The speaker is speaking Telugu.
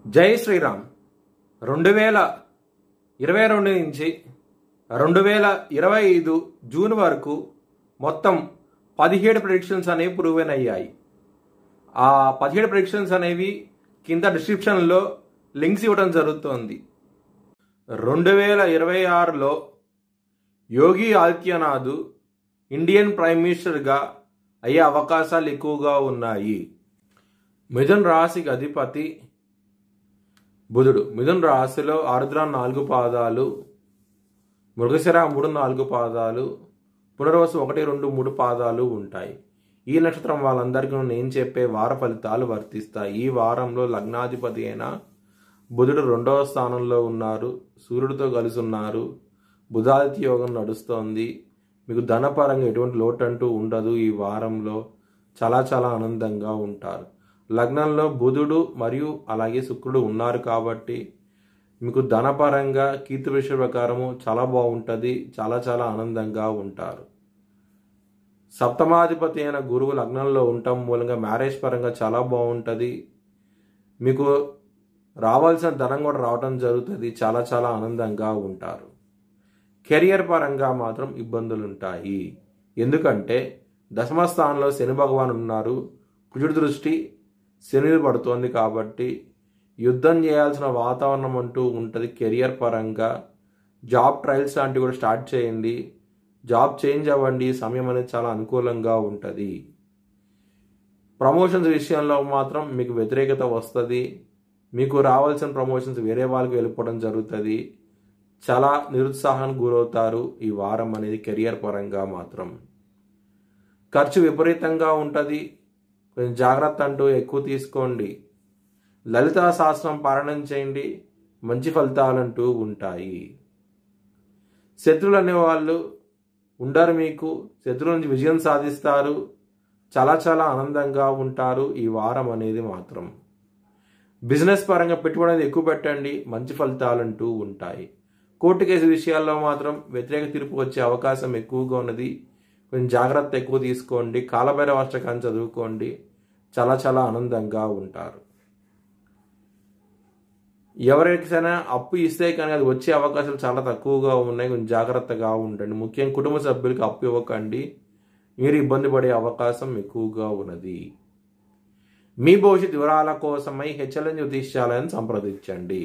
జై శ్రీరామ్. 2022 నుంచి 2025 జూన్ వరకు మొత్తం 17 ప్రెడిక్షన్స్ అనేవి ప్రూవెన్ అయ్యాయి. ఆ 17 ప్రెడిక్షన్స్ అనేవి కింద డిస్క్రిప్షన్లో లింక్స్ ఇవ్వడం జరుగుతోంది. 2026లో యోగి ఆదిత్యనాథ్ ఇండియన్ ప్రైమ్ మినిస్టర్గా అయ్యే అవకాశాలు ఎక్కువగా ఉన్నాయి. మిథున్ రాశికి అధిపతి బుధుడు. మిథున్ రాశిలో ఆరుద్ర 4 పాదాలు, మృగశిర 3, 4 పాదాలు, పునర్వసు 1, 2, 3 పాదాలు ఉంటాయి. ఈ నక్షత్రం వాళ్ళందరికీ నేను చెప్పే వార ఫలితాలు వర్తిస్తాయి. ఈ వారంలో లగ్నాధిపతి అయిన బుధుడు 2వ స్థానంలో ఉన్నారు, సూర్యుడితో కలిసి ఉన్నారు. బుధాదిత్య యోగం నడుస్తోంది. మీకు ధనపరంగా ఎటువంటి లోటు అంటూ ఉండదు. ఈ వారంలో చాలా ఆనందంగా ఉంటారు. లగ్నంలో బుధుడు మరియు అలాగే శుక్రుడు ఉన్నారు కాబట్టి మీకు ధనపరంగా కీర్తి విషయ ప్రకారము చాలా బాగుంటుంది. చాలా ఆనందంగా ఉంటారు. సప్తమాధిపతి అయిన గురువు లగ్నంలో ఉండటం మూలంగా మ్యారేజ్ పరంగా చాలా బాగుంటుంది. మీకు రావాల్సిన ధనం కూడా రావడం జరుగుతుంది. చాలా ఆనందంగా ఉంటారు. కెరియర్ పరంగా మాత్రం ఇబ్బందులు ఉంటాయి. ఎందుకంటే దశమ స్థానంలో శని భగవాన్ ఉన్నారు. కుజుడి దృష్టి శని పడుతోంది కాబట్టి యుద్ధం చేయాల్సిన వాతావరణం అంటూ ఉంటుంది. కెరియర్ పరంగా జాబ్ ట్రయల్స్ లాంటివి కూడా స్టార్ట్ చేయండి. జాబ్ చేంజ్ అవ్వండి. సమయం అనేది చాలా అనుకూలంగా ఉంటుంది. ప్రమోషన్స్ విషయంలో మాత్రం మీకు వ్యతిరేకత వస్తుంది. మీకు రావాల్సిన ప్రమోషన్స్ వేరే వాళ్ళకి వెళ్ళిపోవడం జరుగుతుంది. చాలా నిరుత్సాహానికి గురవుతారు. ఈ వారం అనేది కెరియర్ పరంగా మాత్రం ఖర్చు విపరీతంగా ఉంటుంది. కొంచెం జాగ్రత్త అంటూ ఎక్కువ తీసుకోండి. లలితా సహస్రం పారాయణం చేయండి. మంచి ఫలితాలంటూ ఉంటాయి. శత్రువులు అనేవాళ్ళు ఉండరు. మీకు శత్రువుల నుంచి విజయం సాధిస్తారు. చాలా ఆనందంగా ఉంటారు. ఈ వారం అనేది మాత్రం బిజినెస్ పరంగా పెట్టుబడి అనేది ఎక్కువ పెట్టండి. మంచి ఫలితాలంటూ ఉంటాయి. కోర్టు కేసు విషయాల్లో మాత్రం వ్యతిరేక తీర్పు వచ్చే అవకాశం ఎక్కువగా ఉన్నది. కొంచెం జాగ్రత్త ఎక్కువ తీసుకోండి. కాలభైరవ అష్టకాన్ని చదువుకోండి. చాలా ఆనందంగా ఉంటారు. ఎవరికైనా అప్పు ఇస్తే కానీ అది వచ్చే అవకాశాలు చాలా తక్కువగా ఉన్నాయి. కొంచెం జాగ్రత్తగా ఉండండి. ముఖ్యంగా కుటుంబ సభ్యులకి అప్పు ఇవ్వకండి. మీరు ఇబ్బంది పడే అవకాశం ఎక్కువగా ఉన్నది. మీ భవిష్యత్ వివరాల కోసమై హెచ్ఎల్ఎన్ జ్యోతిష్యాలయాన్ని సంప్రదించండి.